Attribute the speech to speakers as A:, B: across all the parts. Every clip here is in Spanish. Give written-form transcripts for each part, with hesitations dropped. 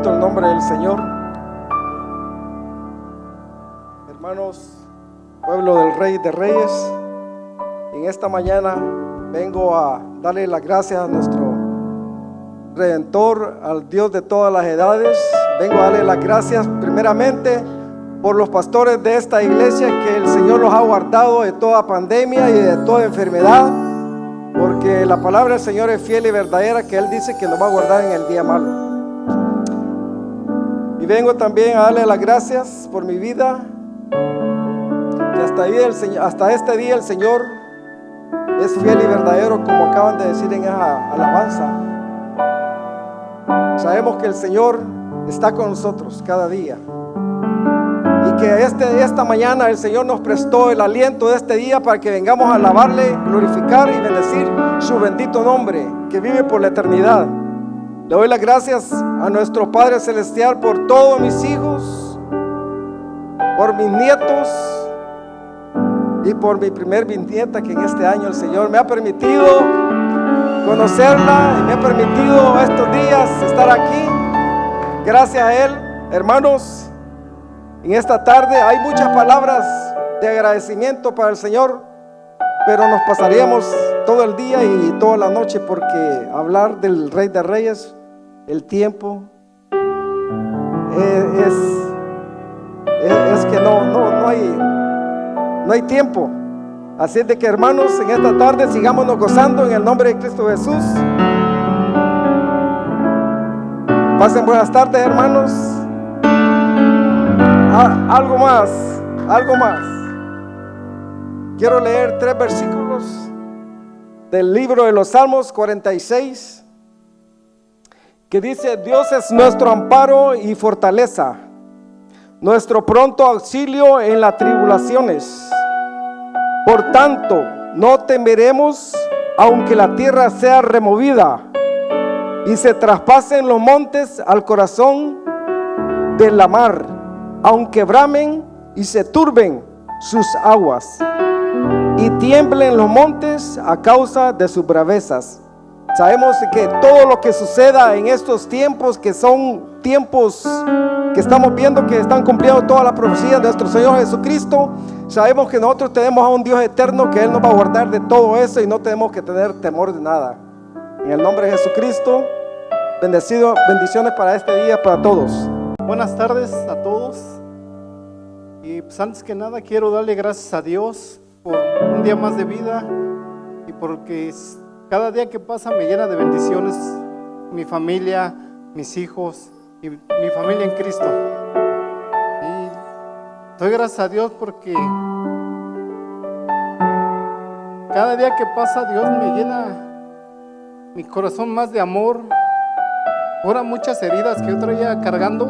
A: Bendito el nombre del Señor. Hermanos, pueblo del Rey de Reyes, en esta mañana vengo a darle las gracias a nuestro Redentor, al Dios de todas las edades. Vengo a darle las gracias primeramente por los pastores de esta iglesia, que el Señor los ha guardado de toda pandemia y de toda enfermedad, porque la palabra del Señor es fiel y verdadera, que Él dice que nos va a guardar en el día malo. Y vengo también a darle las gracias por mi vida, que hasta este día el Señor es fiel y verdadero, como acaban de decir en esa alabanza. Sabemos que el Señor está con nosotros cada día, y que esta mañana el Señor nos prestó el aliento de este día para que vengamos a alabarle, glorificar y bendecir su bendito nombre, que vive por la eternidad. Le doy las gracias a nuestro Padre Celestial por todos mis hijos, por mis nietos y por mi primer bisnieta, que en este año el Señor me ha permitido conocerla y me ha permitido estos días estar aquí. Gracias a Él, hermanos. En esta tarde hay muchas palabras de agradecimiento para el Señor, pero nos pasaríamos todo el día y toda la noche, porque hablar del Rey de Reyes, el tiempo es que no hay tiempo. Así es de que, hermanos, en esta tarde sigámonos gozando en el nombre de Cristo Jesús. Pasen buenas tardes, hermanos. Algo más. Quiero leer 3 versículos del libro de los Salmos 46, que dice: Dios es nuestro amparo y fortaleza, nuestro pronto auxilio en las tribulaciones. Por tanto, no temeremos, aunque la tierra sea removida y se traspasen los montes al corazón de la mar, aunque bramen y se turben sus aguas y tiemblen los montes a causa de sus bravezas. Sabemos que todo lo que suceda en estos tiempos, que son tiempos que estamos viendo que están cumpliendo toda la profecía de nuestro Señor Jesucristo, sabemos que nosotros tenemos a un Dios eterno, que Él nos va a guardar de todo eso y no tenemos que tener temor de nada. En el nombre de Jesucristo, bendiciones para este día, para todos.
B: Buenas tardes a todos. Y pues antes que nada quiero darle gracias a Dios por un día más de vida, y porque cada día que pasa me llena de bendiciones mi familia, mis hijos y mi familia en Cristo. Y doy gracias a Dios porque cada día que pasa Dios me llena mi corazón más de amor. Ahora muchas heridas que yo traía cargando,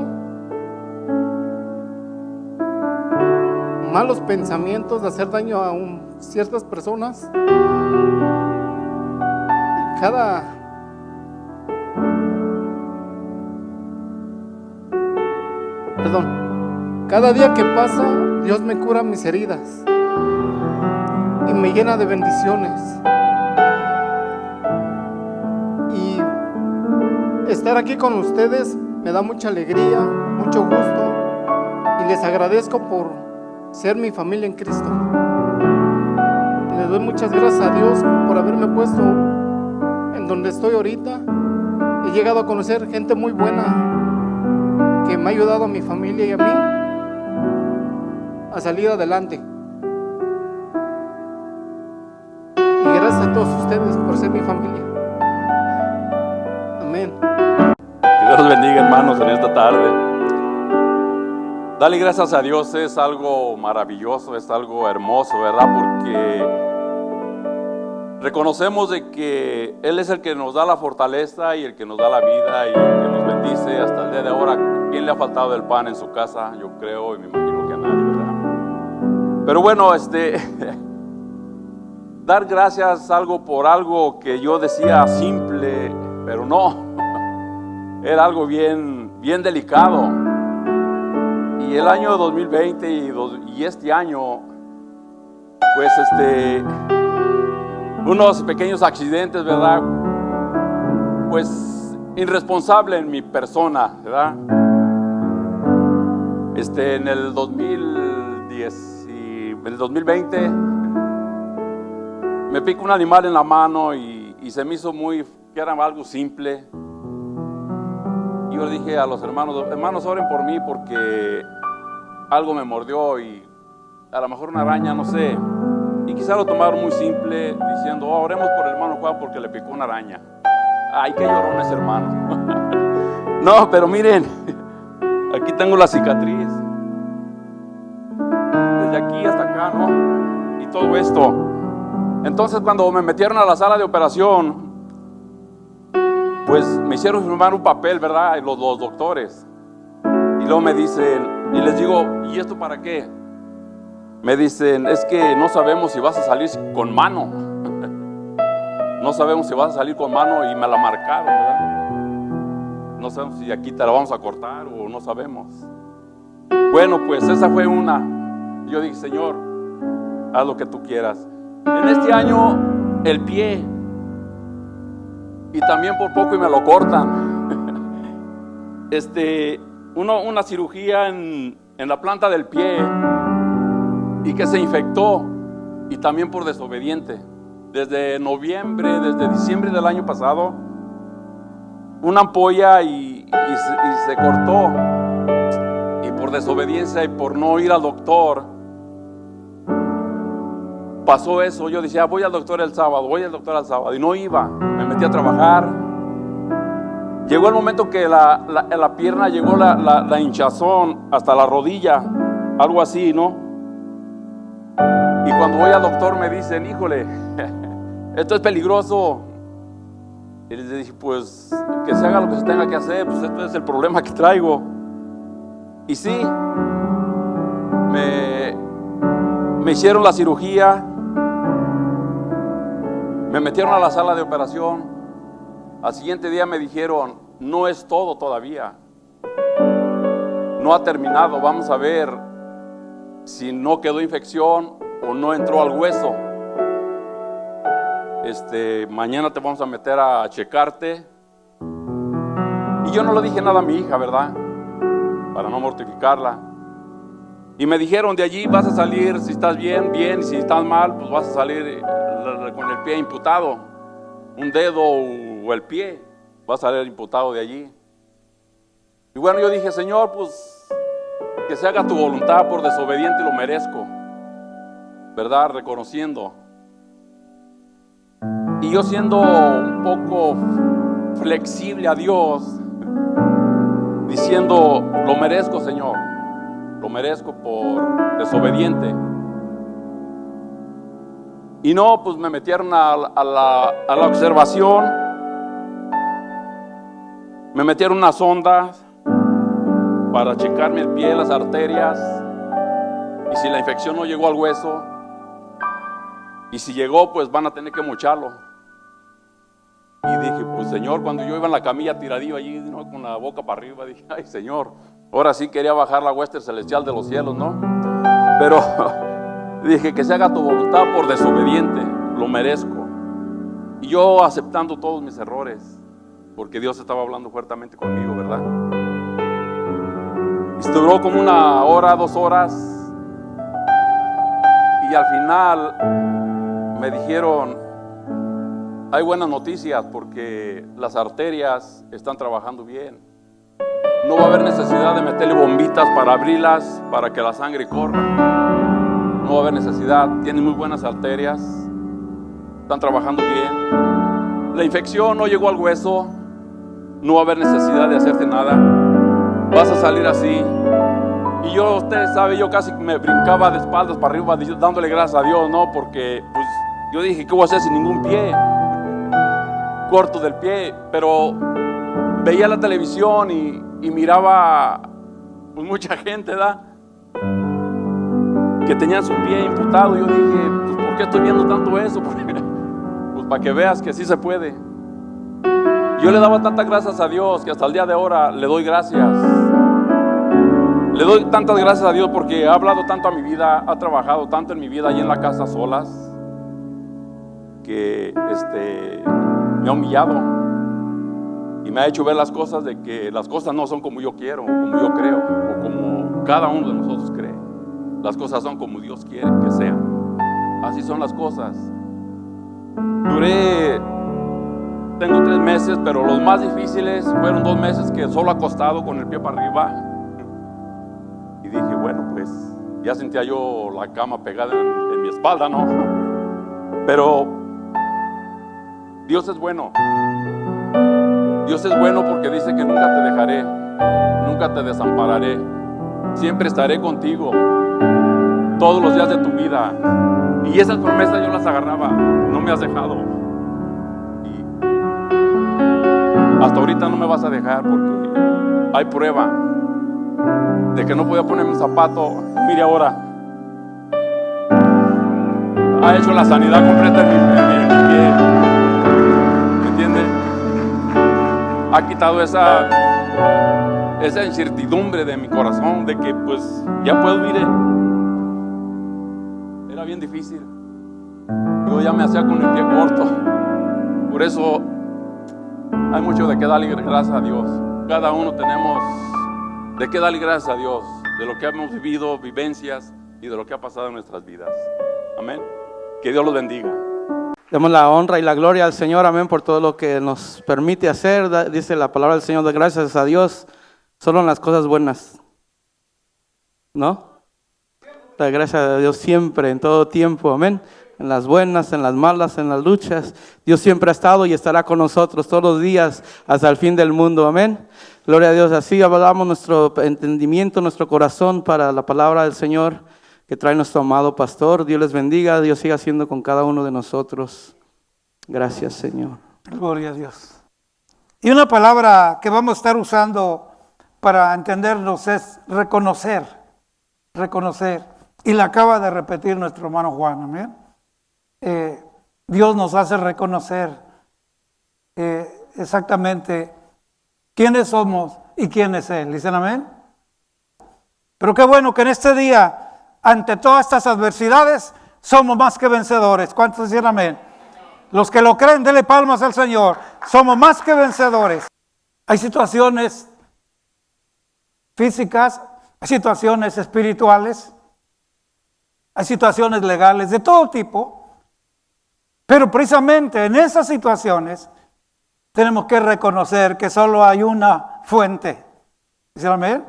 B: malos pensamientos de hacer daño a ciertas personas, y cada día que pasa Dios me cura mis heridas y me llena de bendiciones. Y estar aquí con ustedes me da mucha alegría, mucho gusto, y les agradezco por ser mi familia en Cristo. Les doy muchas gracias a Dios por haberme puesto en donde estoy ahorita. He llegado a conocer gente muy buena que me ha ayudado a mi familia y a mí a salir adelante. Y gracias a todos ustedes por ser mi familia. Amén.
C: Que Dios bendiga, hermanos, en esta tarde. Dale gracias a Dios es algo maravilloso, es algo hermoso, ¿verdad? Porque reconocemos de que Él es el que nos da la fortaleza y el que nos da la vida y el que nos bendice hasta el día de ahora. ¿Quién le ha faltado el pan en su casa? Yo creo y me imagino que a nadie, ¿verdad? Pero bueno, dar gracias por algo que yo decía simple, pero no, era algo bien delicado. Y el año 2020 y este año, pues unos pequeños accidentes, ¿verdad? Pues irresponsable en mi persona, ¿verdad? En el 2010 y el 2020 me pica un animal en la mano y se me hizo que era algo simple. Y yo le dije a los hermanos, oren por mí porque algo me mordió y a lo mejor una araña, no sé. Y quizá lo tomaron muy simple, diciendo, oremos por el hermano Juan porque le picó una araña. Ay, qué llorón ese hermano. No, pero miren, aquí tengo la cicatriz. Desde aquí hasta acá, ¿no? Y todo esto. Entonces, cuando me metieron a la sala de operación, pues me hicieron firmar un papel, ¿verdad? Los doctores. Y luego me dicen, y les digo, ¿y esto para qué? Me dicen, es que no sabemos si vas a salir con mano. No sabemos si vas a salir con mano y me la marcaron, ¿verdad? No sabemos si aquí te la vamos a cortar o no sabemos. Bueno, pues esa fue una. Yo dije, Señor, haz lo que tú quieras. En este año, el pie. Y también por poco y me lo cortan. Una cirugía en la planta del pie y que se infectó y también por desobediente. Desde diciembre del año pasado, una ampolla y se cortó. Y por desobediencia y por no ir al doctor, pasó eso. Yo decía, voy al doctor el sábado, y no iba. Me metí a trabajar. Llegó el momento que la pierna llegó la hinchazón hasta la rodilla, algo así, ¿no? Y cuando voy al doctor me dicen, híjole, esto es peligroso. Y les dije, pues que se haga lo que se tenga que hacer, pues esto es el problema que traigo. Y sí, me hicieron la cirugía, me metieron a la sala de operación. Al siguiente día me dijeron, no es todo todavía, no ha terminado, vamos a ver si no quedó infección o no entró al hueso. Mañana te vamos a meter a checarte. Y yo no le dije nada a mi hija, ¿verdad? Para no mortificarla. Y me dijeron, de allí vas a salir, si estás bien, bien, y si estás mal, pues vas a salir con el pie imputado. Un dedo o el pie va a salir imputado de allí. Y bueno, yo dije, Señor, pues que se haga tu voluntad, por desobediente lo merezco, ¿verdad? Reconociendo. Y yo siendo un poco flexible a Dios, diciendo, lo merezco, Señor, lo merezco por desobediente. Y no, pues me metieron a la observación, me metieron unas sondas para checarme el pie, las arterias, y si la infección no llegó al hueso, y si llegó, pues van a tener que mocharlo. Y dije, pues Señor, cuando yo iba en la camilla tiradillo allí, ¿no? Con la boca para arriba, dije, ay Señor, ahora sí quería bajar la hueste celestial de los cielos, ¿no? Pero dije, que se haga tu voluntad, por desobediente lo merezco. Y yo aceptando todos mis errores, porque Dios estaba hablando fuertemente conmigo, ¿verdad? Y duró como 1 hora, 2 horas, y al final me dijeron, hay buenas noticias porque las arterias están trabajando bien. No va a haber necesidad de meterle bombitas para abrirlas, para que la sangre corra. No va a haber necesidad, tienen muy buenas arterias, están trabajando bien. La infección no llegó al hueso, no va a haber necesidad de hacerte nada. Vas a salir así. Y yo, ustedes saben, yo casi me brincaba de espaldas para arriba dándole gracias a Dios, ¿no? Porque pues yo dije, ¿qué voy a hacer sin ningún pie? Corto del pie, pero veía la televisión y miraba pues mucha gente, ¿verdad? Que tenían su pie imputado. Yo dije, pues ¿por qué estoy viendo tanto eso? Pues para que veas que sí se puede. Yo le daba tantas gracias a Dios que hasta el día de ahora le doy gracias. Le doy tantas gracias a Dios porque ha hablado tanto a mi vida, ha trabajado tanto en mi vida allí en la casa solas, que me ha humillado. Y me ha hecho ver las cosas de que las cosas no son como yo quiero, o como yo creo, o como cada uno de nosotros cree. Las cosas son como Dios quiere que sean. Así son las cosas. Tengo 3 meses, pero los más difíciles fueron 2 meses que solo acostado con el pie para arriba. Y dije, bueno, pues ya sentía yo la cama pegada en mi espalda, ¿no? Pero Dios es bueno. Dios es bueno porque dice que nunca te dejaré, nunca te desampararé. Siempre estaré contigo todos los días de tu vida. Y esas promesas yo las agarraba, no me has dejado. Y hasta ahorita no me vas a dejar porque hay prueba de que no podía ponerme un zapato. Mire ahora, ha hecho la sanidad completa en mi pie. ¿Me entiende? Ha quitado esa incertidumbre de mi corazón de que pues ya puedo, mire. Era bien difícil. Yo ya me hacía con el pie corto. Por eso hay mucho de qué darle gracias a Dios. Cada uno tenemos de qué darle gracias a Dios, de lo que hemos vivido, vivencias y de lo que ha pasado en nuestras vidas. Amén. Que Dios los bendiga.
D: Demos la honra y la gloria al Señor, amén, por todo lo que nos permite hacer. Dice la palabra del Señor, de gracias a Dios, solo en las cosas buenas, ¿no? La gracia de Dios siempre, en todo tiempo, amén. En las buenas, en las malas, en las luchas. Dios siempre ha estado y estará con nosotros todos los días hasta el fin del mundo, amén. Gloria a Dios. Así hablamos nuestro entendimiento, nuestro corazón para la palabra del Señor que trae nuestro amado pastor. Dios les bendiga, Dios siga siendo con cada uno de nosotros. Gracias, Señor.
E: Gloria a Dios. Y una palabra que vamos a estar usando para entendernos es reconocer. Reconocer. Y la acaba de repetir nuestro hermano Juan, amén. Dios nos hace reconocer exactamente quiénes somos y quién es Él. ¿Dicen amén? Pero qué bueno que en este día, ante todas estas adversidades, somos más que vencedores. ¿Cuántos dicen amén? Los que lo creen, denle palmas al Señor. Somos más que vencedores. Hay situaciones físicas, hay situaciones espirituales, hay situaciones legales de todo tipo. Pero precisamente en esas situaciones tenemos que reconocer que solo hay una fuente. ¿Dicen amén?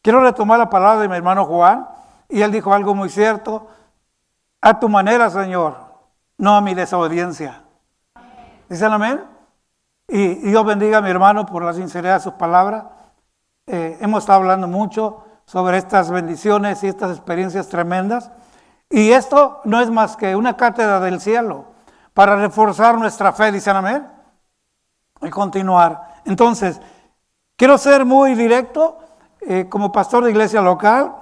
E: Quiero retomar la palabra de mi hermano Juan, y él dijo algo muy cierto. A tu manera, Señor, no a mi desobediencia. ¿Dicen amén? Y Dios bendiga a mi hermano por la sinceridad de sus palabras. Hemos estado hablando mucho sobre estas bendiciones y estas experiencias tremendas. Y esto no es más que una cátedra del cielo para reforzar nuestra fe, dicen amén, y continuar. Entonces, quiero ser muy directo, como pastor de iglesia local.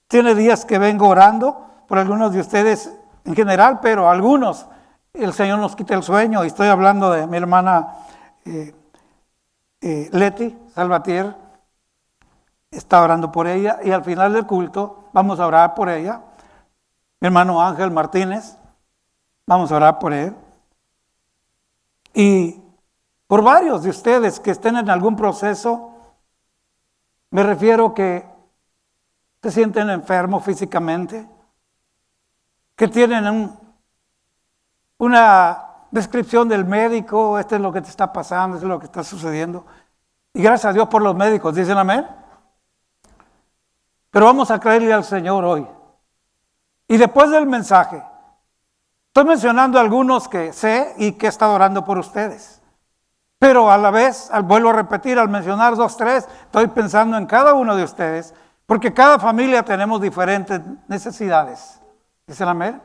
E: Tiene días que vengo orando por algunos de ustedes en general, pero algunos el Señor nos quita el sueño. Y estoy hablando de mi hermana Leti Salvatier. Está orando por ella, y al final del culto vamos a orar por ella. Mi hermano Ángel Martínez, vamos a orar por él. Y por varios de ustedes que estén en algún proceso, me refiero que se sienten enfermos físicamente, que tienen una descripción del médico, esto es lo que te está pasando, esto es lo que está sucediendo. Y gracias a Dios por los médicos, ¿dicen amén? Pero vamos a creerle al Señor hoy. Y después del mensaje, estoy mencionando algunos que sé y que he estado orando por ustedes. Pero a la vez, vuelvo a repetir, al mencionar 2, 3, estoy pensando en cada uno de ustedes, porque cada familia tenemos diferentes necesidades. ¿Dicen amén?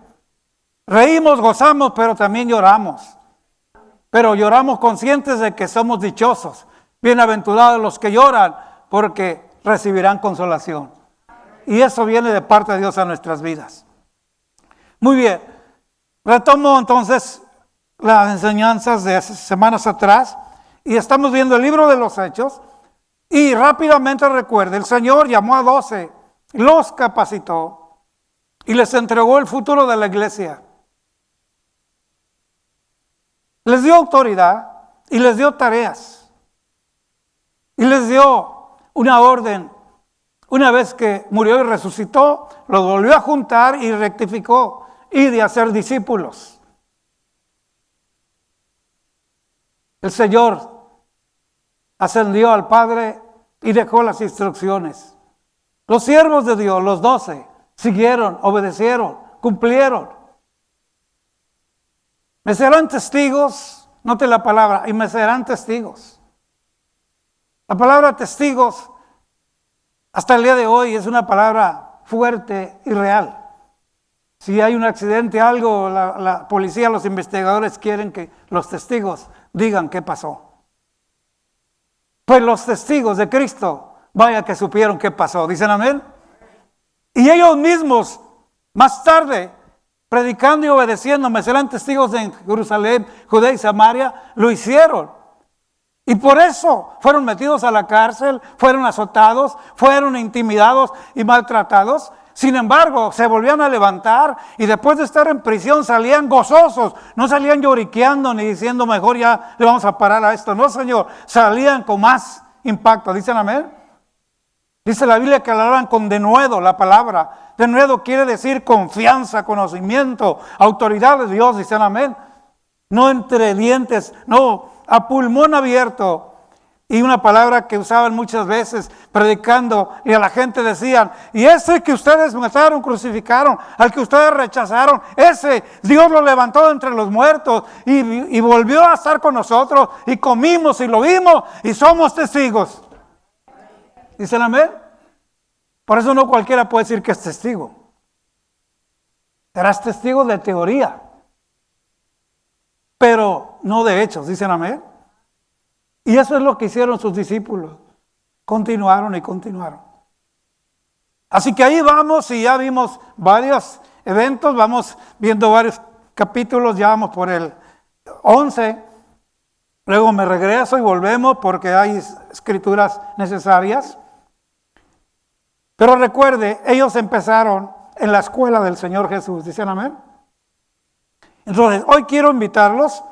E: Reímos, gozamos, pero también lloramos. Pero lloramos conscientes de que somos dichosos. Bienaventurados los que lloran, porque recibirán consolación. Y eso viene de parte de Dios a nuestras vidas. Muy bien, retomo entonces las enseñanzas de hace semanas atrás, y estamos viendo el libro de los Hechos. Y rápidamente recuerde, el Señor llamó a 12, los capacitó y les entregó el futuro de la iglesia. Les dio autoridad y les dio tareas. y les dio una orden. Una vez que murió y resucitó, los volvió a juntar y rectificó, y de hacer discípulos. El Señor ascendió al Padre y dejó las instrucciones. Los siervos de Dios, los 12, siguieron, obedecieron, cumplieron. Me serán testigos, note la palabra, y me serán testigos. La palabra testigos hasta el día de hoy es una palabra fuerte y real. Si hay un accidente, algo, la policía, los investigadores quieren que los testigos digan qué pasó. Pues los testigos de Cristo, vaya que supieron qué pasó. ¿Dicen amén? Y ellos mismos, más tarde, predicando y obedeciendo, me serán testigos en Jerusalén, Judea y Samaria, lo hicieron. Y por eso fueron metidos a la cárcel, fueron azotados, fueron intimidados y maltratados. Sin embargo, se volvían a levantar y después de estar en prisión salían gozosos. No salían lloriqueando ni diciendo mejor ya le vamos a parar a esto. No, Señor, salían con más impacto. ¿Dicen amén? Dice la Biblia que hablaban con denuedo la palabra. Denuedo quiere decir confianza, conocimiento, autoridad de Dios. Dicen amén. No entre dientes, no, a pulmón abierto. Y una palabra que usaban muchas veces predicando, y a la gente decían, y ese que ustedes mataron, crucificaron, al que ustedes rechazaron, ese Dios lo levantó entre los muertos y volvió a estar con nosotros, y comimos y lo vimos y somos testigos. ¿Dicen amén? Por eso no cualquiera puede decir que es testigo. Serás testigo de teoría, pero no de hechos. ¿Dicen amén? Y eso es lo que hicieron sus discípulos. Continuaron y continuaron. Así que ahí vamos y ya vimos varios eventos, vamos viendo varios capítulos, ya vamos por el 11. Luego me regreso y volvemos porque hay escrituras necesarias. Pero recuerde, ellos empezaron en la escuela del Señor Jesús. ¿Dicen amén? Entonces, hoy quiero invitarlos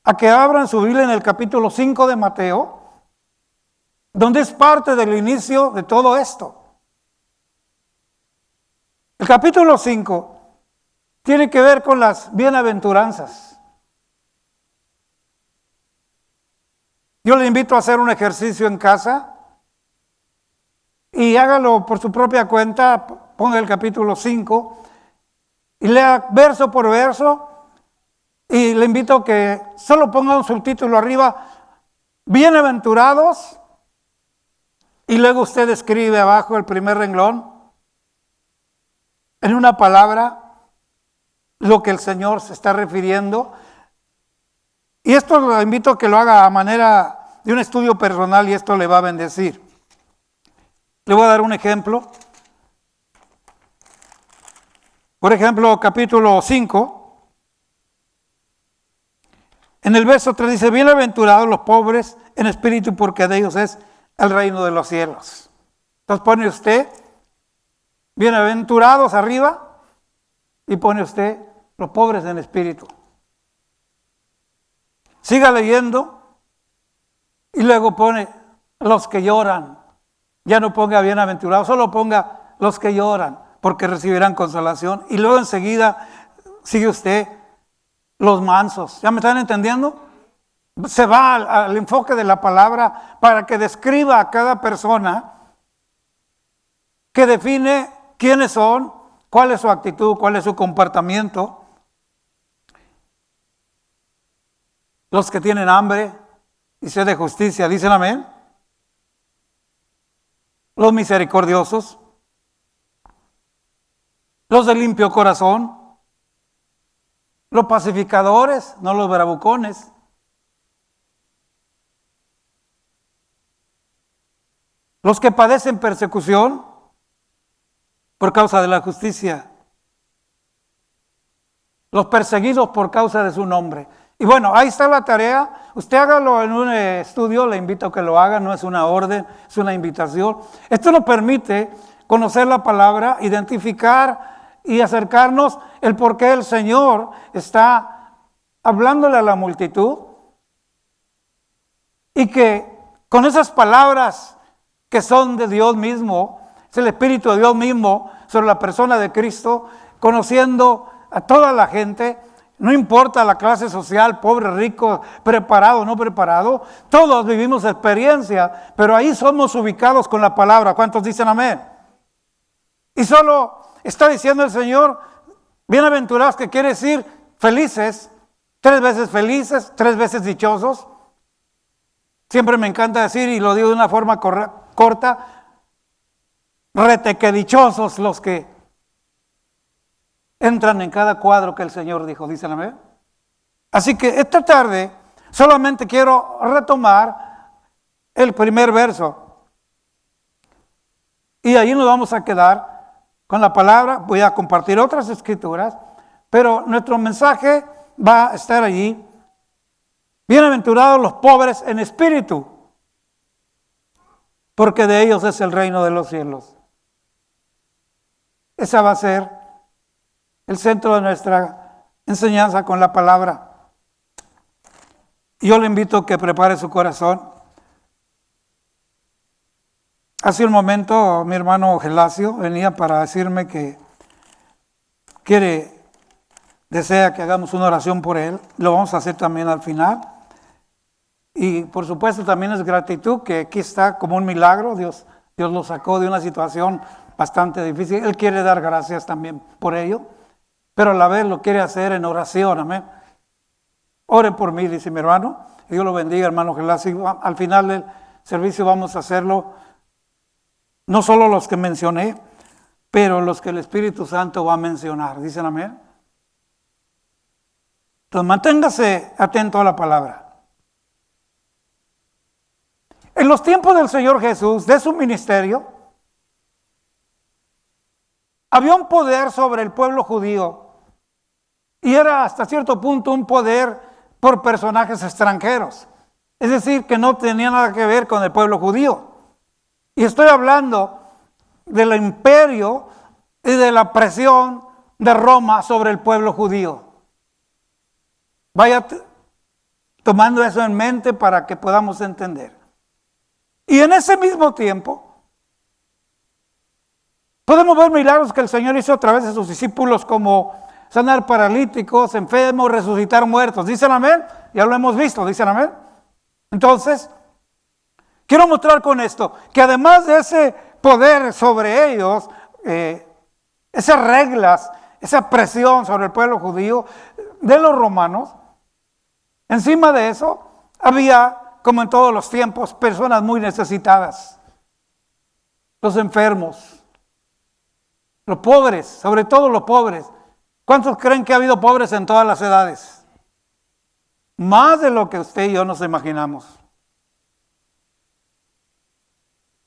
E: a que abran su Biblia en el capítulo 5 de Mateo, donde es parte del inicio de todo esto. El capítulo 5 tiene que ver con las bienaventuranzas. Yo le invito a hacer un ejercicio en casa y hágalo por su propia cuenta, ponga el capítulo 5 y lea verso por verso. Y le invito a que solo ponga un subtítulo arriba, bienaventurados, y luego usted escribe abajo el primer renglón, en una palabra, lo que el Señor se está refiriendo. Y esto lo invito a que lo haga a manera de un estudio personal y esto le va a bendecir. Le voy a dar un ejemplo. Por ejemplo, capítulo 5. En el verso 3 dice, bienaventurados los pobres en espíritu, porque de ellos es el reino de los cielos. Entonces pone usted, bienaventurados arriba, y pone usted, los pobres en espíritu. Siga leyendo, y luego pone, los que lloran. Ya no ponga bienaventurados, solo ponga los que lloran, porque recibirán consolación. Y luego enseguida sigue usted, los mansos. ¿Ya me están entendiendo? Se va al enfoque de la palabra para que describa a cada persona, que define quiénes son, cuál es su actitud, cuál es su comportamiento. Los que tienen hambre y sed de justicia, ¿dicen amén? Los misericordiosos, los de limpio corazón, los pacificadores, no los bravucones. Los que padecen persecución por causa de la justicia. Los perseguidos por causa de su nombre. Y bueno, ahí está la tarea. Usted hágalo en un estudio, le invito a que lo haga, no es una orden, es una invitación. Esto nos permite conocer la palabra, identificar y acercarnos el por qué el Señor está hablándole a la multitud y que con esas palabras que son de Dios mismo, es el Espíritu de Dios mismo sobre la persona de Cristo, conociendo a toda la gente, no importa la clase social, pobre, rico, preparado, no preparado, todos vivimos experiencia, pero ahí somos ubicados con la palabra. ¿Cuántos dicen amén? Y solo está diciendo el Señor, bienaventurados, que quiere decir felices, 3 veces, 3 veces dichosos. Siempre me encanta decir, y lo digo de una forma corta, reteque dichosos los que entran en cada cuadro que el Señor dijo, dicen amén. Así que esta tarde solamente quiero retomar el primer verso. Y ahí nos vamos a quedar con la palabra. Voy a compartir otras escrituras, pero nuestro mensaje va a estar allí. Bienaventurados los pobres en espíritu, porque de ellos es el reino de los cielos. Esa va a ser el centro de nuestra enseñanza con la palabra. Yo le invito a que prepare su corazón. Hace un momento mi hermano Gelacio venía para decirme que desea que hagamos una oración por él. Lo vamos a hacer también al final. Y por supuesto también es gratitud, que aquí está como un milagro. Dios lo sacó de una situación bastante difícil. Él quiere dar gracias también por ello, pero a la vez lo quiere hacer en oración. Amén. Ore por mí, dice mi hermano. Dios lo bendiga, hermano Gelacio. Al final del servicio vamos a hacerlo, no solo los que mencioné, pero los que el Espíritu Santo va a mencionar. ¿Dicen amén? Entonces manténgase atento a la palabra. En los tiempos del Señor Jesús, de su ministerio, había un poder sobre el pueblo judío, y era hasta cierto punto un poder por personajes extranjeros, es decir, que no tenía nada que ver con el pueblo judío. Y estoy hablando del imperio y de la presión de Roma sobre el pueblo judío. Vaya tomando eso en mente para que podamos entender. Y en ese mismo tiempo, podemos ver milagros que el Señor hizo a través de sus discípulos, como sanar paralíticos, enfermos, resucitar muertos. ¿Dicen amén? Ya lo hemos visto, ¿dicen amén? Entonces, quiero mostrar con esto que además de ese poder sobre ellos, esas reglas, esa presión sobre el pueblo judío de los romanos, encima de eso había, como en todos los tiempos, personas muy necesitadas, los enfermos, los pobres, sobre todo los pobres. ¿Cuántos creen que ha habido pobres en todas las edades? Más de lo que usted y yo nos imaginamos.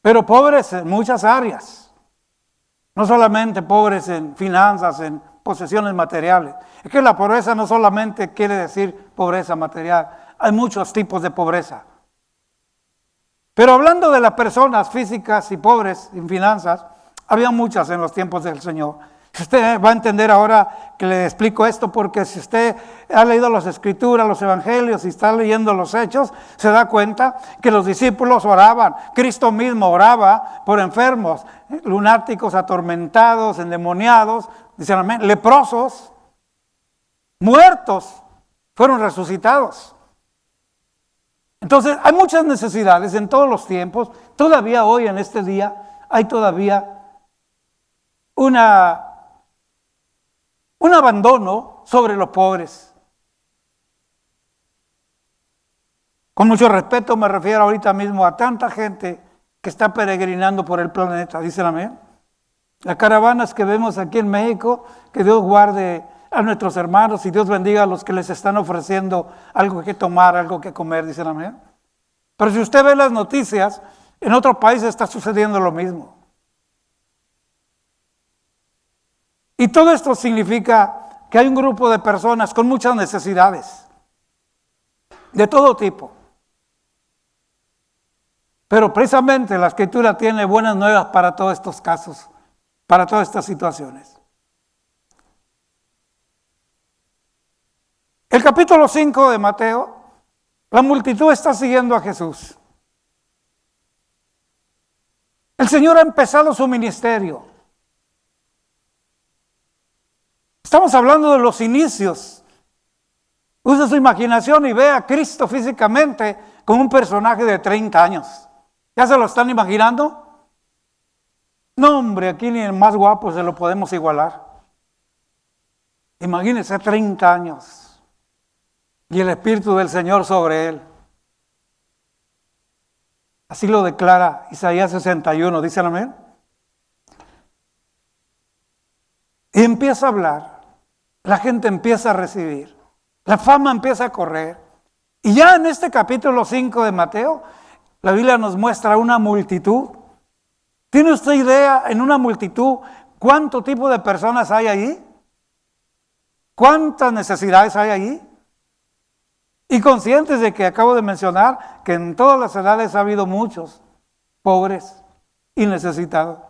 E: Pero pobres en muchas áreas. No solamente pobres en finanzas, en posesiones materiales. Es que la pobreza no solamente quiere decir pobreza material. Hay muchos tipos de pobreza. Pero hablando de las personas físicas y pobres en finanzas, había muchas en los tiempos del Señor. Usted va a entender ahora que le explico esto, porque si usted ha leído las Escrituras, los Evangelios y está leyendo los Hechos, se da cuenta que los discípulos oraban. Cristo mismo oraba por enfermos, lunáticos, atormentados, endemoniados, dicen amén, leprosos, muertos, fueron resucitados. Entonces hay muchas necesidades en todos los tiempos. Todavía hoy en este día hay todavía un abandono sobre los pobres. Con mucho respeto me refiero ahorita mismo a tanta gente que está peregrinando por el planeta, dicen amén. Las caravanas que vemos aquí en México, que Dios guarde a nuestros hermanos y Dios bendiga a los que les están ofreciendo algo que tomar, algo que comer, dicen amén. Pero si usted ve las noticias, en otros países está sucediendo lo mismo. Y todo esto significa que hay un grupo de personas con muchas necesidades, de todo tipo. Pero precisamente la Escritura tiene buenas nuevas para todos estos casos, para todas estas situaciones. El capítulo 5 de Mateo, la multitud está siguiendo a Jesús. El Señor ha empezado su ministerio. Estamos hablando de los inicios. Use su imaginación y ve a Cristo físicamente con un personaje de 30 años. ¿Ya se lo están imaginando? No, hombre, aquí ni el más guapo se lo podemos igualar. Imagínense 30 años y el Espíritu del Señor sobre él. Así lo declara Isaías 61, ¿dicen amén? Y empieza a hablar, la gente empieza a recibir, la fama empieza a correr. Y ya en este capítulo 5 de Mateo, la Biblia nos muestra una multitud. ¿Tiene usted idea en una multitud cuánto tipo de personas hay ahí? ¿Cuántas necesidades hay ahí? Y conscientes de que acabo de mencionar que en todas las edades ha habido muchos pobres y necesitados.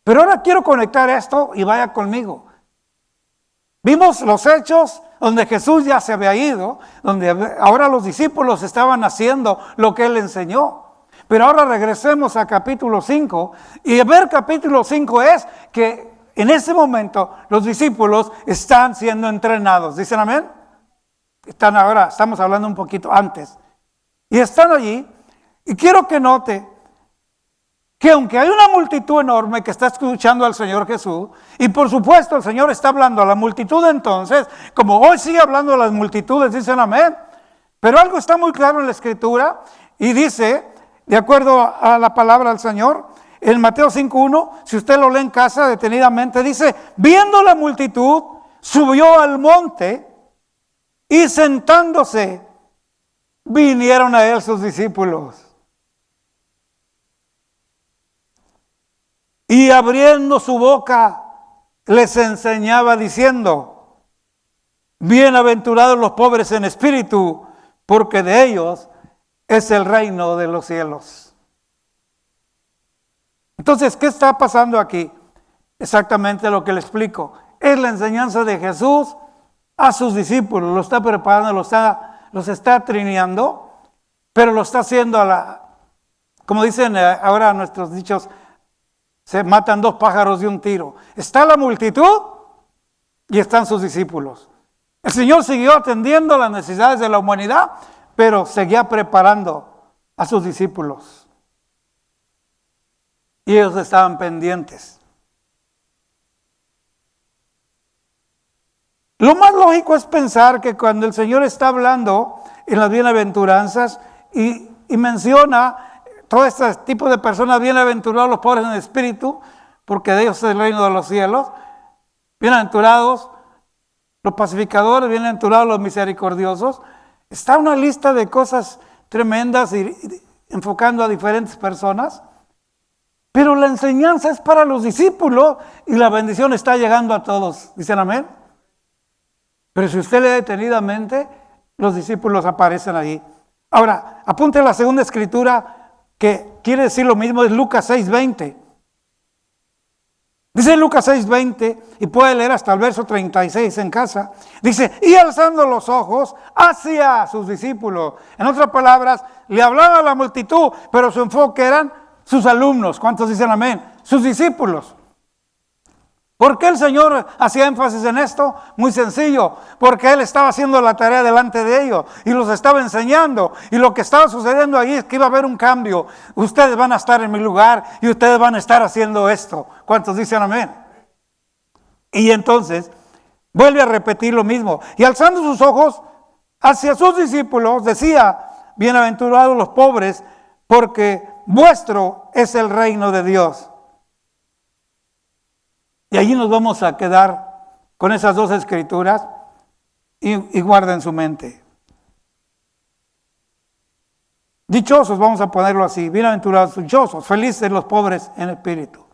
E: Pero ahora quiero conectar esto y vaya conmigo. Vimos los hechos donde Jesús ya se había ido, donde ahora los discípulos estaban haciendo lo que Él enseñó. Pero ahora regresemos a capítulo 5 y ver capítulo 5 es que en ese momento los discípulos están siendo entrenados. ¿Dicen amén? Estamos hablando un poquito antes. Y están allí y quiero que note que aunque hay una multitud enorme que está escuchando al Señor Jesús, y por supuesto el Señor está hablando a la multitud entonces, como hoy sigue hablando a las multitudes, dicen amén. Pero algo está muy claro en la Escritura y dice, de acuerdo a la palabra del Señor, en Mateo 5:1, si usted lo lee en casa detenidamente, dice, viendo la multitud, subió al monte y sentándose, vinieron a él sus discípulos. Y abriendo su boca, les enseñaba diciendo, bienaventurados los pobres en espíritu, porque de ellos es el reino de los cielos. Entonces, ¿qué está pasando aquí? Exactamente lo que le explico. Es la enseñanza de Jesús a sus discípulos. Lo está preparando, los está trineando, pero lo está haciendo como dicen ahora nuestros dichos, se matan 2 pájaros de un tiro. Está la multitud y están sus discípulos. El Señor siguió atendiendo las necesidades de la humanidad, pero seguía preparando a sus discípulos. Y ellos estaban pendientes. Lo más lógico es pensar que cuando el Señor está hablando en las bienaventuranzas y menciona todo este tipo de personas, bienaventurados los pobres en espíritu, porque de ellos es el reino de los cielos, bienaventurados los pacificadores, bienaventurados los misericordiosos, está una lista de cosas tremendas y enfocando a diferentes personas, pero la enseñanza es para los discípulos y la bendición está llegando a todos. ¿Dicen amén? Pero si usted lee detenidamente, los discípulos aparecen ahí. Ahora, apunte la segunda escritura que quiere decir lo mismo, es Lucas 6:20. Dice Lucas 6:20, y puede leer hasta el verso 36 en casa. Dice, y alzando los ojos hacia sus discípulos. En otras palabras, le hablaba a la multitud, pero su enfoque eran sus alumnos. ¿Cuántos dicen amén? Sus discípulos. ¿Por qué el Señor hacía énfasis en esto? Muy sencillo, porque Él estaba haciendo la tarea delante de ellos y los estaba enseñando. Y lo que estaba sucediendo ahí es que iba a haber un cambio. Ustedes van a estar en mi lugar y ustedes van a estar haciendo esto. ¿Cuántos dicen amén? Y entonces vuelve a repetir lo mismo. Y alzando sus ojos hacia sus discípulos, decía, bienaventurados los pobres, porque vuestro es el reino de Dios. Y allí nos vamos a quedar con esas 2 escrituras y guarden su mente. Dichosos, vamos a ponerlo así, bienaventurados, dichosos, felices los pobres en espíritu.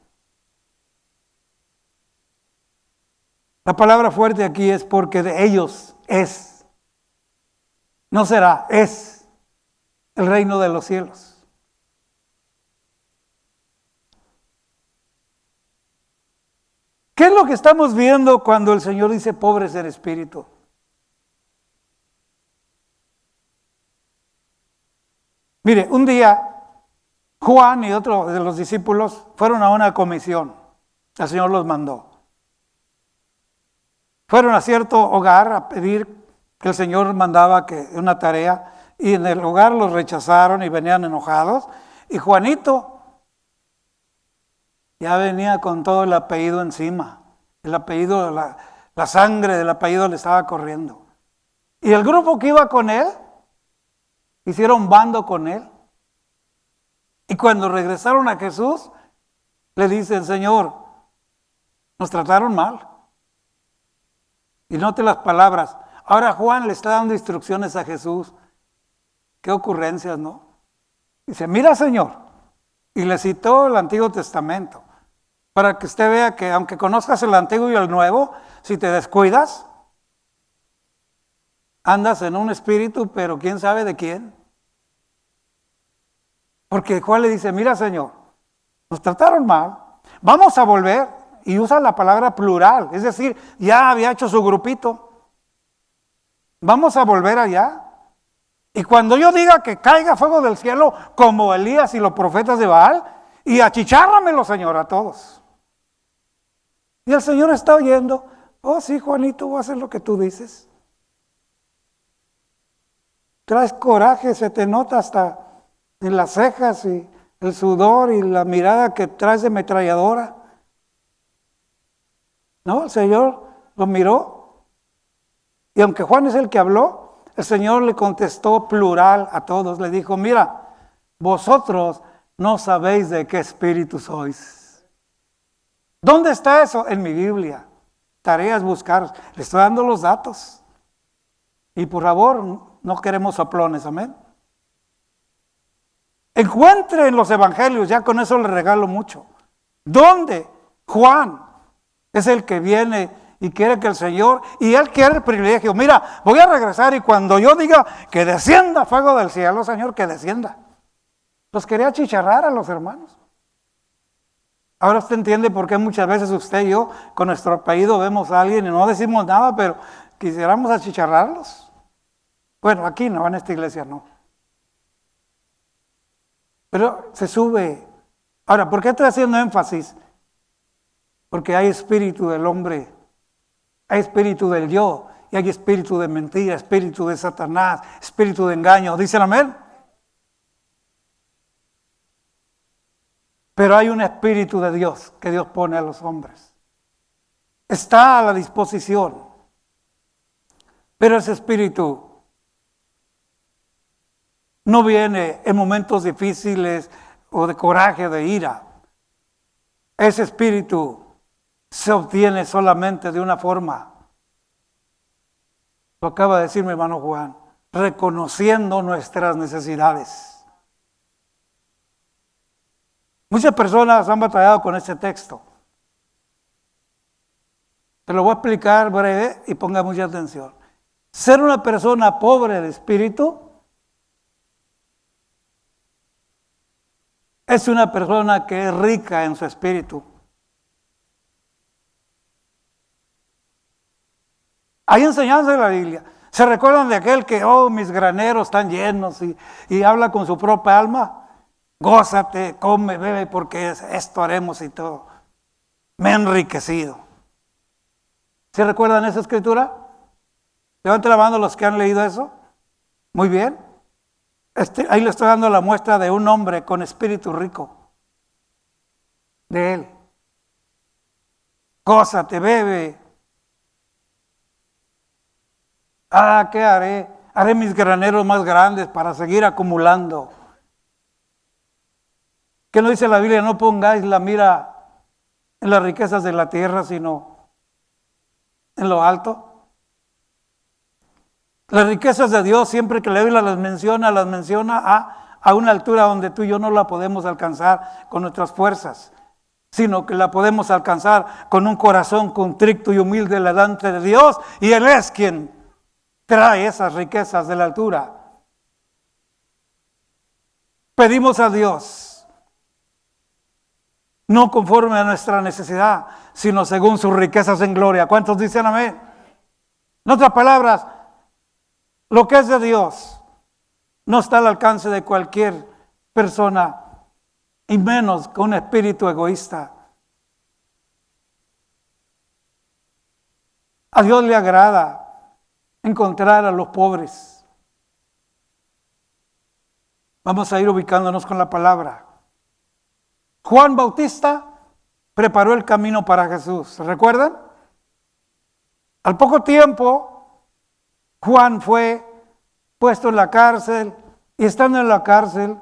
E: La palabra fuerte aquí es porque de ellos es, no será, es el reino de los cielos. ¿Qué es lo que estamos viendo cuando el Señor dice pobres en espíritu? Mire, un día Juan y otro de los discípulos fueron a una comisión. El Señor los mandó. Fueron a cierto hogar a pedir que el Señor mandaba que una tarea, y en el hogar los rechazaron y venían enojados. Y Juanito ya venía con todo el apellido encima. El apellido, la sangre del apellido le estaba corriendo. Y el grupo que iba con él, hicieron bando con él. Y cuando regresaron a Jesús, le dicen, Señor, nos trataron mal. Y note las palabras. Ahora Juan le está dando instrucciones a Jesús. Qué ocurrencias, ¿no? Dice, mira, Señor. Y le citó el Antiguo Testamento. Para que usted vea que aunque conozcas el Antiguo y el Nuevo, si te descuidas, andas en un espíritu, pero quién sabe de quién. Porque Juan le dice, mira, Señor, nos trataron mal. Vamos a volver. Y usa la palabra plural, es decir, ya había hecho su grupito. Vamos a volver allá. Y cuando yo diga que caiga fuego del cielo, como Elías y los profetas de Baal, y achichárramelo, Señor, a todos. Y el Señor está oyendo, oh sí, Juanito, voy a hacer lo que tú dices. Traes coraje, se te nota hasta en las cejas y el sudor y la mirada que traes de ametralladora. No, el Señor lo miró. Y aunque Juan es el que habló, el Señor le contestó plural a todos. Le dijo, mira, vosotros no sabéis de qué espíritu sois. ¿Dónde está eso? En mi Biblia. Tarea es buscar. Le estoy dando los datos. Y por favor, no queremos soplones, amén. Encuentre en los evangelios, ya con eso le regalo mucho. ¿Dónde Juan es el que viene y quiere que el Señor, y él quiere el privilegio? Mira, voy a regresar y cuando yo diga que descienda fuego del cielo, Señor, que descienda. Los quería achicharrar a los hermanos. Ahora usted entiende por qué muchas veces usted y yo, con nuestro apellido, vemos a alguien y no decimos nada, pero quisiéramos achicharrarlos. Bueno, aquí no, en esta iglesia no. Pero se sube. Ahora, ¿por qué estoy haciendo énfasis? Porque hay espíritu del hombre, hay espíritu del yo, y hay espíritu de mentira, espíritu de Satanás, espíritu de engaño. ¿Dicen amén? Pero hay un espíritu de Dios que Dios pone a los hombres. Está a la disposición. Pero ese espíritu no viene en momentos difíciles o de coraje, de ira. Ese espíritu se obtiene solamente de una forma. Lo acaba de decir mi hermano Juan, reconociendo nuestras necesidades. Muchas personas han batallado con este texto. Te lo voy a explicar breve y ponga mucha atención. Ser una persona pobre de espíritu es una persona que es rica en su espíritu. Hay enseñanzas de la Biblia. ¿Se recuerdan de aquel que, mis graneros están llenos y habla con su propia alma? Gózate, come, bebe, porque esto haremos y todo. Me he enriquecido. ¿Se recuerdan esa escritura? Levanten la mano los que han leído eso. Muy bien. Ahí le estoy dando la muestra de un hombre con espíritu rico. De él. Gózate, bebe. ¿Qué haré? Haré mis graneros más grandes para seguir acumulando. ¿Qué no dice la Biblia? No pongáis la mira en las riquezas de la tierra, sino en lo alto. Las riquezas de Dios, siempre que la Biblia las menciona a una altura donde tú y yo no la podemos alcanzar con nuestras fuerzas, sino que la podemos alcanzar con un corazón contrito y humilde delante de Dios, y Él es quien trae esas riquezas de la altura. Pedimos a Dios, no conforme a nuestra necesidad, sino según sus riquezas en gloria. ¿Cuántos dicen amén? En otras palabras, lo que es de Dios no está al alcance de cualquier persona y menos con un espíritu egoísta. A Dios le agrada encontrar a los pobres. Vamos a ir ubicándonos con la palabra. Juan Bautista preparó el camino para Jesús. ¿Recuerdan? Al poco tiempo, Juan fue puesto en la cárcel y estando en la cárcel,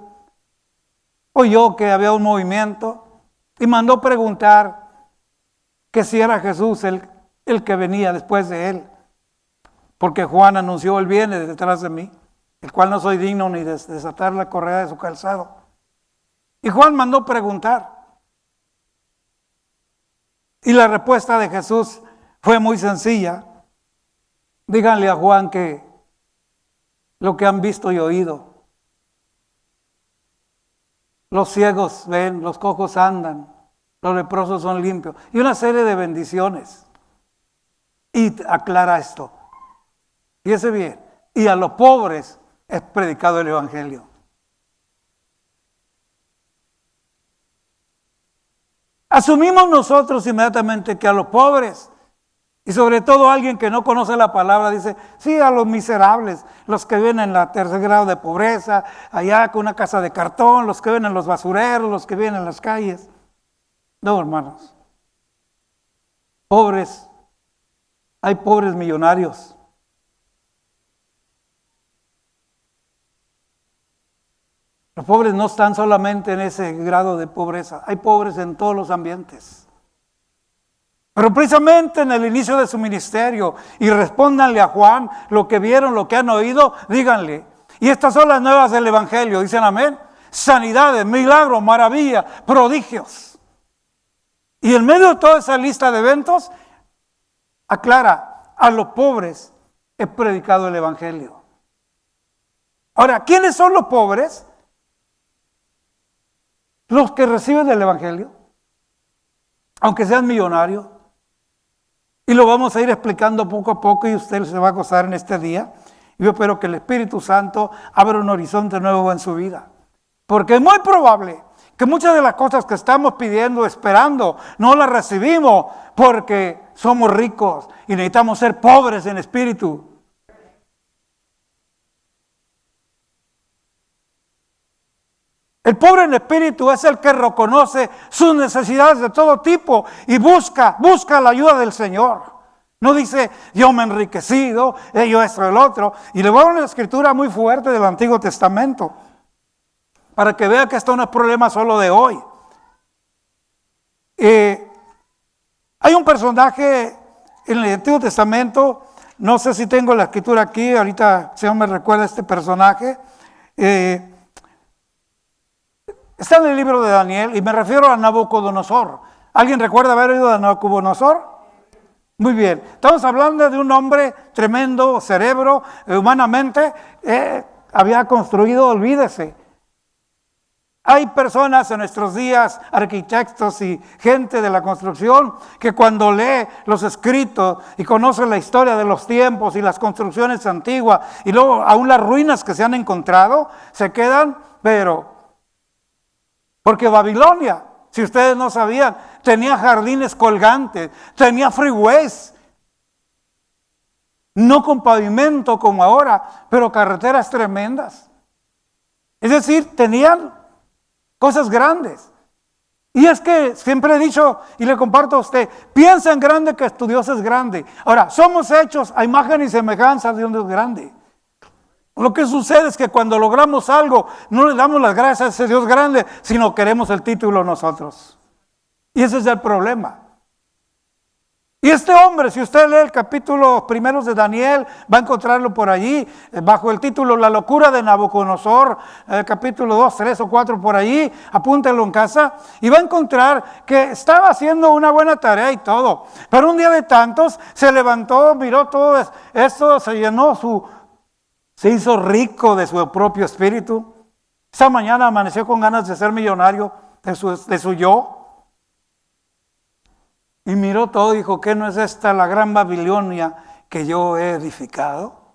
E: oyó que había un movimiento y mandó preguntar que si era Jesús el que venía después de él. Porque Juan anunció: Él viene detrás de mí, el cual no soy digno ni de desatar la correa de su calzado. Y Juan mandó preguntar. Y la respuesta de Jesús fue muy sencilla. Díganle a Juan que lo que han visto y oído. Los ciegos ven, los cojos andan, los leprosos son limpios. Y una serie de bendiciones. Y aclara esto. Fíjese bien. Y a los pobres es predicado el evangelio. Asumimos nosotros inmediatamente que a los pobres, y sobre todo a alguien que no conoce la palabra, dice: sí, a los miserables, los que viven en la tercer grado de pobreza, allá con una casa de cartón, los que viven en los basureros, los que viven en las calles. No, hermanos. Pobres, hay pobres millonarios. Los pobres no están solamente en ese grado de pobreza, hay pobres en todos los ambientes. Pero precisamente en el inicio de su ministerio, y respóndanle a Juan lo que vieron, lo que han oído, díganle. Y estas son las nuevas del evangelio, dicen amén. Sanidades, milagros, maravillas, prodigios. Y en medio de toda esa lista de eventos, aclara: a los pobres he predicado el evangelio. Ahora, ¿quiénes son los pobres? Los que reciben el evangelio, aunque sean millonarios. Y lo vamos a ir explicando poco a poco y usted se va a gozar en este día. Y yo espero que el Espíritu Santo abra un horizonte nuevo en su vida. Porque es muy probable que muchas de las cosas que estamos pidiendo, esperando, no las recibimos porque somos ricos y necesitamos ser pobres en espíritu. El pobre en espíritu es el que reconoce sus necesidades de todo tipo y busca la ayuda del Señor. No dice: yo me he enriquecido, yo esto, el otro. Y le voy a dar una escritura muy fuerte del Antiguo Testamento para que vea que esto no es problema solo de hoy. Hay un personaje en el Antiguo Testamento, no sé si tengo la escritura aquí, ahorita el Señor me recuerda este personaje. Está en el libro de Daniel y me refiero a Nabucodonosor. ¿Alguien recuerda haber oído de Nabucodonosor? Muy bien. Estamos hablando de un hombre tremendo, cerebro, humanamente, había construido, olvídese. Hay personas en nuestros días, arquitectos y gente de la construcción, que cuando lee los escritos y conoce la historia de los tiempos y las construcciones antiguas y luego aún las ruinas que se han encontrado, se quedan, pero... Porque Babilonia, si ustedes no sabían, tenía jardines colgantes, tenía freeways, no con pavimento como ahora, pero carreteras tremendas. Es decir, tenían cosas grandes. Y es que siempre he dicho y le comparto a usted: piensa en grande que tu Dios es grande. Ahora, somos hechos a imagen y semejanza de un Dios grande. Lo que sucede es que cuando logramos algo, no le damos las gracias a ese Dios grande, sino queremos el título nosotros. Y ese es el problema. Y este hombre, si usted lee el capítulo primeros de Daniel, va a encontrarlo por allí, bajo el título La locura de Nabucodonosor, capítulo 2, 3 o 4 por allí, apúntelo en casa, y va a encontrar que estaba haciendo una buena tarea y todo. Pero un día de tantos, se levantó, miró todo esto, se hizo rico de su propio espíritu. Esa mañana amaneció con ganas de ser millonario de su yo. Y miró todo y dijo: ¿qué no es esta la gran Babilonia que yo he edificado?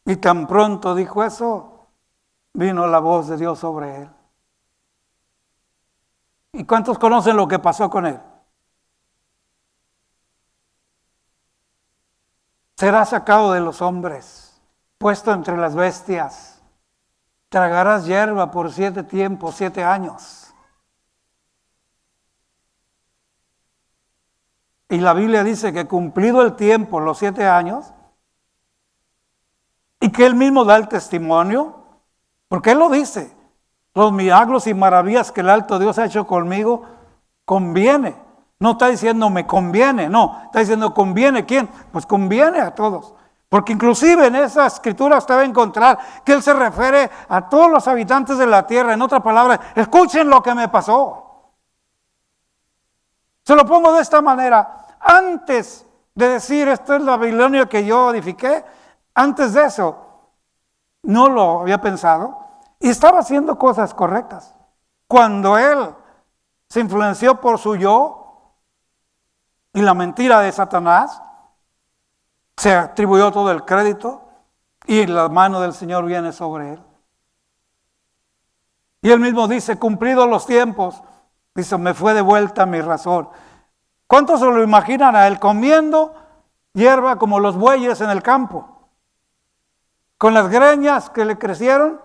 E: Y tan pronto dijo eso, vino la voz de Dios sobre él. ¿Y cuántos conocen lo que pasó con él? Será sacado de los hombres, puesto entre las bestias. Tragarás hierba por 7 tiempos, 7 años. Y la Biblia dice que cumplido el tiempo, los 7 años, y que él mismo da el testimonio, porque él lo dice, los milagros y maravillas que el alto Dios ha hecho conmigo, conviene. No está diciendo me conviene, no, está diciendo conviene. ¿Quién? Pues conviene a todos. Porque inclusive en esa escritura usted va a encontrar que él se refiere a todos los habitantes de la tierra. En otras palabras, escuchen lo que me pasó. Se lo pongo de esta manera. Antes de decir esto es la Babilonia que yo edifiqué, antes de eso, no lo había pensado y estaba haciendo cosas correctas. Cuando él se influenció por su yo y la mentira de Satanás, se atribuyó todo el crédito y la mano del Señor viene sobre él. Y él mismo dice, cumplidos los tiempos, dice, me fue de vuelta mi razón. ¿Cuántos se lo imaginan a él comiendo hierba como los bueyes en el campo? Con las greñas que le crecieron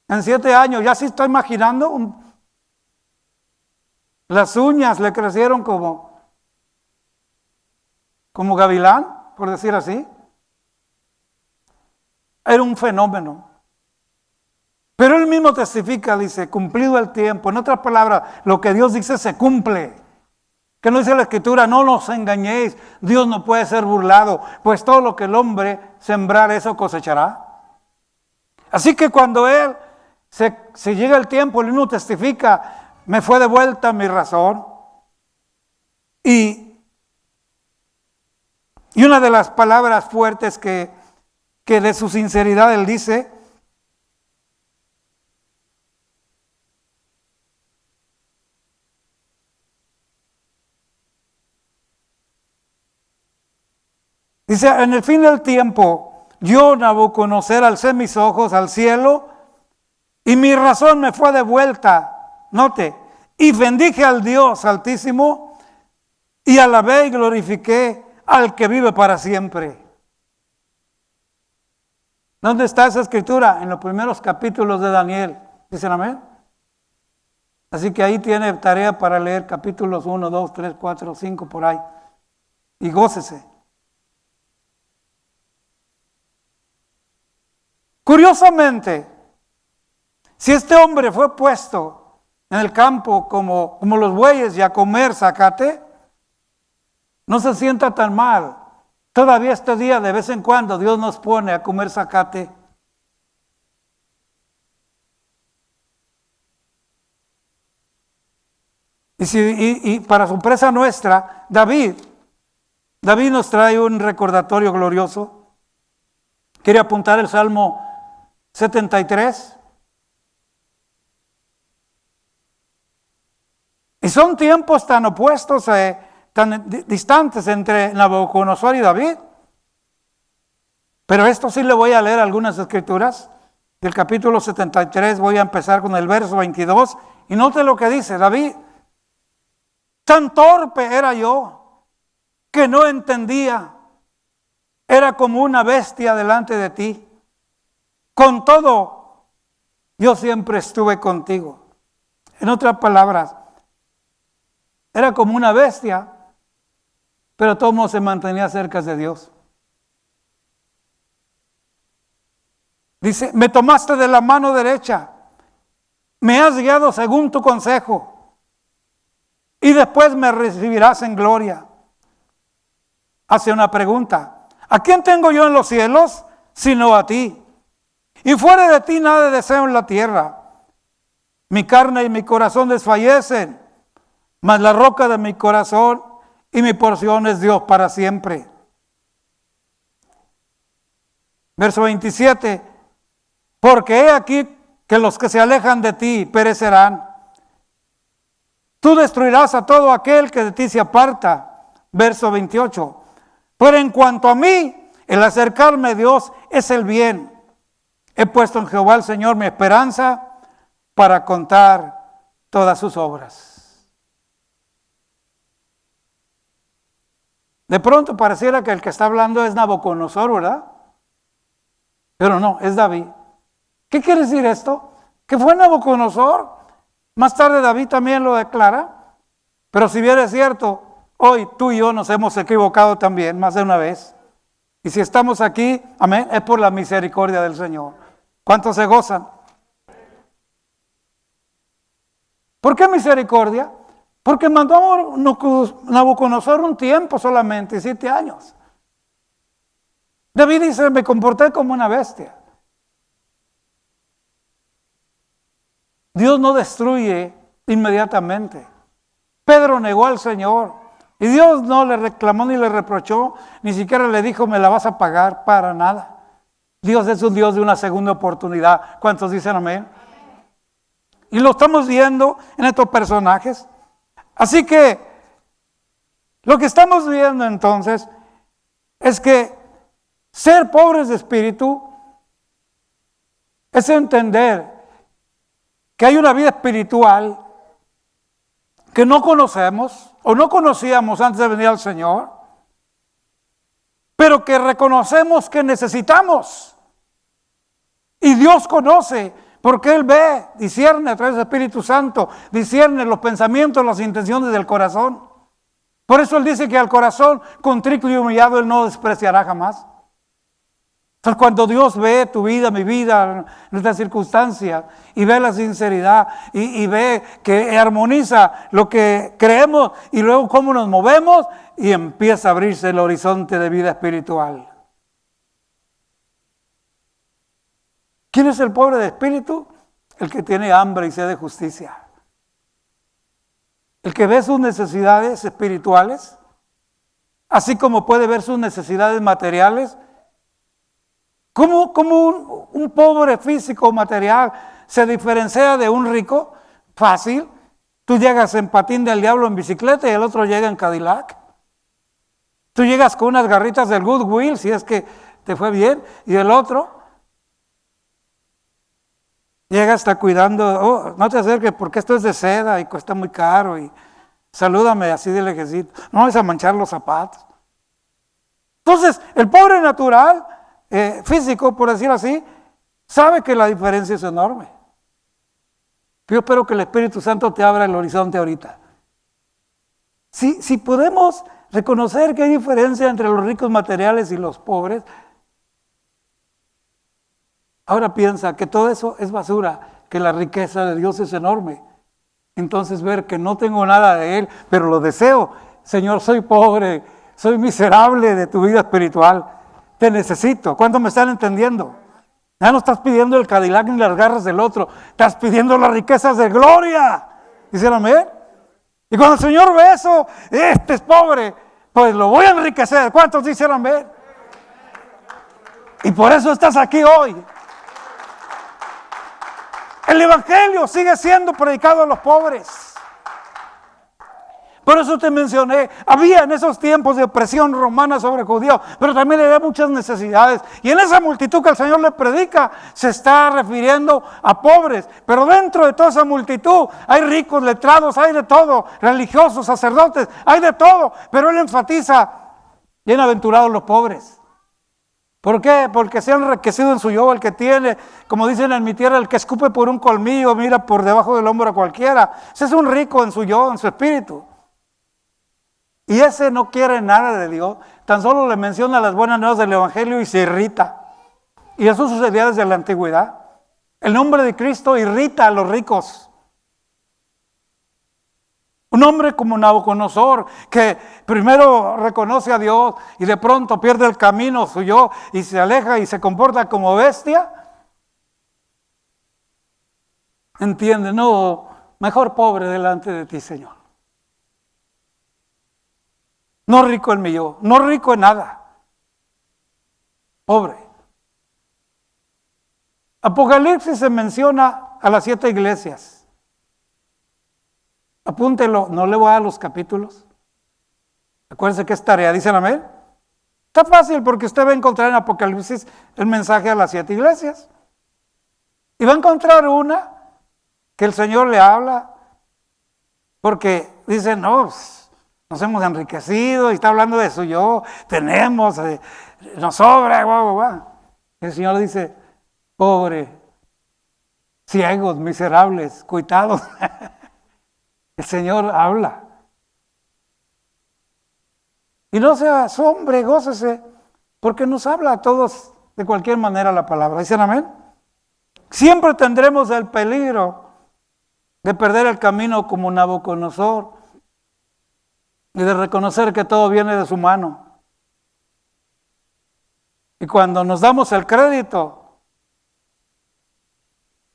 E: en 7 años, ya se está imaginando, las uñas le crecieron como gavilán, por decir así. Era un fenómeno. Pero él mismo testifica, dice, cumplido el tiempo. En otras palabras, lo que Dios dice se cumple. Que no dice la Escritura, no nos engañéis, Dios no puede ser burlado, pues todo lo que el hombre sembrar, eso cosechará. Así que cuando él se llega el tiempo, él mismo testifica, me fue de vuelta mi razón. Y una de las palabras fuertes que de su sinceridad él dice, dice, en el fin del tiempo, yo, Nabucodonosor, alcé mis ojos al cielo y mi razón me fue de vuelta, note, y bendije al Dios Altísimo y alabé y glorifiqué al que vive para siempre. ¿Dónde está esa escritura? En los primeros capítulos de Daniel. ¿Dicen amén? Así que ahí tiene tarea para leer capítulos 1, 2, 3, 4, 5 por ahí. Y gócese. Curiosamente, si este hombre fue puesto en el campo como los bueyes y a comer zacate, no se sienta tan mal. Todavía este día, de vez en cuando, Dios nos pone a comer zacate. Y para sorpresa nuestra, David nos trae un recordatorio glorioso. ¿Quiere apuntar el Salmo 73? Y son tiempos tan opuestos, tan distantes entre Nabucodonosor y David. Pero esto sí le voy a leer algunas escrituras. Del capítulo 73 voy a empezar con el verso 22. Y note lo que dice David. Tan torpe era yo que no entendía. Era como una bestia delante de ti. Con todo, yo siempre estuve contigo. En otras palabras, era como una bestia, pero todo se mantenía cerca de Dios. Dice, me tomaste de la mano derecha, me has guiado según tu consejo, y después me recibirás en gloria. Hace una pregunta, ¿a quién tengo yo en los cielos sino a ti? Y fuera de ti nada deseo en la tierra. Mi carne y mi corazón desfallecen, mas la roca de mi corazón y mi porción es Dios para siempre. Verso 27. Porque he aquí que los que se alejan de ti perecerán. Tú destruirás a todo aquel que de ti se aparta. Verso 28. Pero en cuanto a mí, el acercarme a Dios es el bien. He puesto en Jehová el Señor mi esperanza para contar todas sus obras. De pronto pareciera que el que está hablando es Nabucodonosor, ¿verdad? Pero no, es David. ¿Qué quiere decir esto? Que fue Nabucodonosor. Más tarde David también lo declara. Pero si bien es cierto, hoy tú y yo nos hemos equivocado también más de una vez. Y si estamos aquí, amén, es por la misericordia del Señor. ¿Cuántos se gozan? ¿Por qué misericordia? Porque mandó a Nabucodonosor un tiempo solamente, 7 años. David dice, me comporté como una bestia. Dios no destruye inmediatamente. Pedro negó al Señor y Dios no le reclamó ni le reprochó, ni siquiera le dijo, me la vas a pagar, para nada. Dios es un Dios de una segunda oportunidad. ¿Cuántos dicen amén? Y lo estamos viendo en estos personajes. Así que lo que estamos viendo entonces es que ser pobres de espíritu es entender que hay una vida espiritual que no conocemos o no conocíamos antes de venir al Señor, pero que reconocemos que necesitamos. Y Dios conoce, porque Él ve, discierne a través del Espíritu Santo, discierne los pensamientos, las intenciones del corazón. Por eso Él dice que al corazón contrito y humillado Él no despreciará jamás. Entonces, cuando Dios ve tu vida, mi vida, nuestra circunstancia, y ve la sinceridad, y ve que armoniza lo que creemos, y luego cómo nos movemos, y empieza a abrirse el horizonte de vida espiritual. ¿Quién es el pobre de espíritu? El que tiene hambre y sed de justicia. El que ve sus necesidades espirituales, así como puede ver sus necesidades materiales. ¿Cómo un pobre físico material se diferencia de un rico? Fácil. Tú llegas en patín del diablo en bicicleta y el otro llega en Cadillac. Tú llegas con unas garritas del Goodwill, si es que te fue bien, y el otro llega hasta cuidando, no te acerques porque esto es de seda y cuesta muy caro, y salúdame así de lejecito. No vas a manchar los zapatos. Entonces, el pobre natural, físico, por decir así, sabe que la diferencia es enorme. Yo espero que el Espíritu Santo te abra el horizonte ahorita. Si podemos reconocer que hay diferencia entre los ricos materiales y los pobres, ahora piensa que todo eso es basura, que la riqueza de Dios es enorme. Entonces ver que no tengo nada de Él, pero lo deseo. Señor, soy pobre, soy miserable de tu vida espiritual. Te necesito. ¿Cuántos me están entendiendo? Ya no estás pidiendo el Cadillac ni las garras del otro. Estás pidiendo las riquezas de gloria. ¿Dicen amén? Y cuando el Señor ve eso, este es pobre, pues lo voy a enriquecer. ¿Cuántos dicen amén? Y por eso estás aquí hoy. El Evangelio sigue siendo predicado a los pobres. Por eso te mencioné, había en esos tiempos de opresión romana sobre judíos, pero también había muchas necesidades. Y en esa multitud que el Señor le predica, se está refiriendo a pobres. Pero dentro de toda esa multitud hay ricos, letrados, hay de todo, religiosos, sacerdotes, hay de todo. Pero Él enfatiza, bienaventurados los pobres. ¿Por qué? Porque se ha enriquecido en su yo el que tiene, como dicen en mi tierra, el que escupe por un colmillo, mira por debajo del hombro a cualquiera. Ese es un rico en su yo, en su espíritu. Y ese no quiere nada de Dios, tan solo le menciona las buenas nuevas del Evangelio y se irrita. Y eso sucedía desde la antigüedad. El nombre de Cristo irrita a los ricos. Un hombre como Nabucodonosor, que primero reconoce a Dios y de pronto pierde el camino suyo y se aleja y se comporta como bestia. Entiende, no, mejor pobre delante de ti, Señor. No rico en mi yo, no rico en nada. Pobre. Apocalipsis se menciona a las 7 iglesias. Apúntelo, no le voy a dar los capítulos. Acuérdense que es tarea, ¿dicen amén? Está fácil porque usted va a encontrar en Apocalipsis el mensaje a las 7 iglesias. Y va a encontrar una que el Señor le habla, porque dice, no, pues, nos hemos enriquecido, y está hablando de eso, yo, tenemos, nos sobra, guau, guau, guau. El Señor dice, pobre, ciegos, miserables, cuitados. El Señor habla. Y no se asombre, gócese, porque nos habla a todos de cualquier manera la palabra. ¿Dicen amén? Siempre tendremos el peligro de perder el camino como Nabucodonosor y de reconocer que todo viene de su mano. Y cuando nos damos el crédito,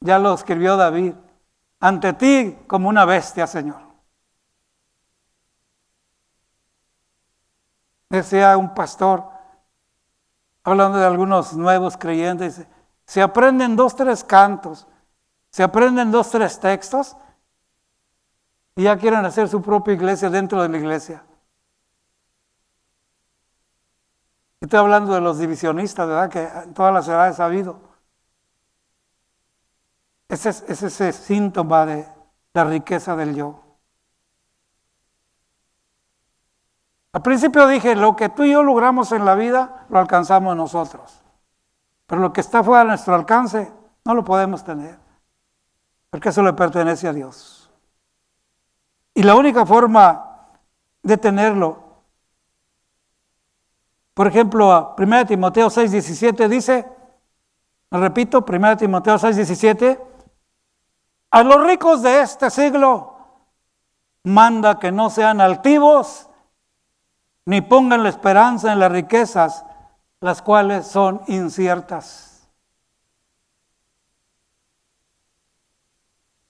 E: ya lo escribió David, ante ti como una bestia, Señor. Decía un pastor, hablando de algunos nuevos creyentes, dice, se aprenden 2, 3 cantos, se aprenden 2, 3 textos y ya quieren hacer su propia iglesia dentro de la iglesia. Estoy hablando de los divisionistas, ¿verdad? Que en todas las edades ha habido. Ese es ese síntoma de la riqueza del yo. Al principio dije, lo que tú y yo logramos en la vida, lo alcanzamos nosotros. Pero lo que está fuera de nuestro alcance, no lo podemos tener. Porque eso le pertenece a Dios. Y la única forma de tenerlo, por ejemplo, 1 Timoteo 6:17 dice, repito, 1 Timoteo 6:17, a los ricos de este siglo manda que no sean altivos, ni pongan la esperanza en las riquezas, las cuales son inciertas.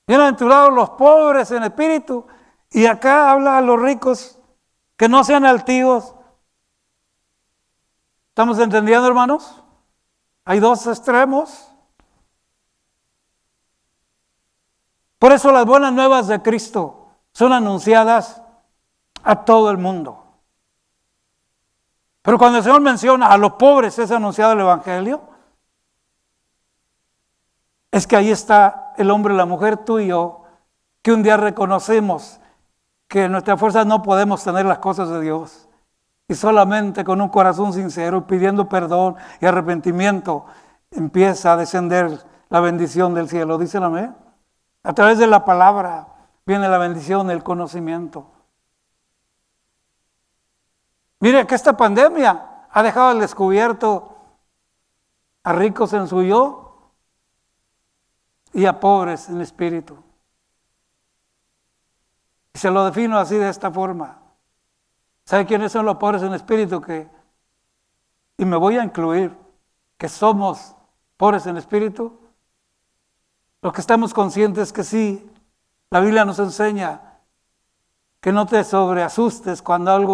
E: Bienaventurados los pobres en espíritu, y acá habla a los ricos que no sean altivos. ¿Estamos entendiendo, hermanos? Hay 2 extremos. Por eso las buenas nuevas de Cristo son anunciadas a todo el mundo. Pero cuando el Señor menciona a los pobres es anunciado el Evangelio, es que ahí está el hombre y la mujer, tú y yo, que un día reconocemos que en nuestras fuerzas no podemos tener las cosas de Dios. Y solamente con un corazón sincero, pidiendo perdón y arrepentimiento, empieza a descender la bendición del cielo. ¿Dicen amén? A través de la palabra viene la bendición del conocimiento. Mire que esta pandemia ha dejado al descubierto a ricos en su yo y a pobres en espíritu. Y se lo defino así, de esta forma. ¿Sabe quiénes son los pobres en espíritu? Y me voy a incluir, que somos pobres en espíritu. Los que estamos conscientes que sí, la Biblia nos enseña que no te sobreasustes cuando algo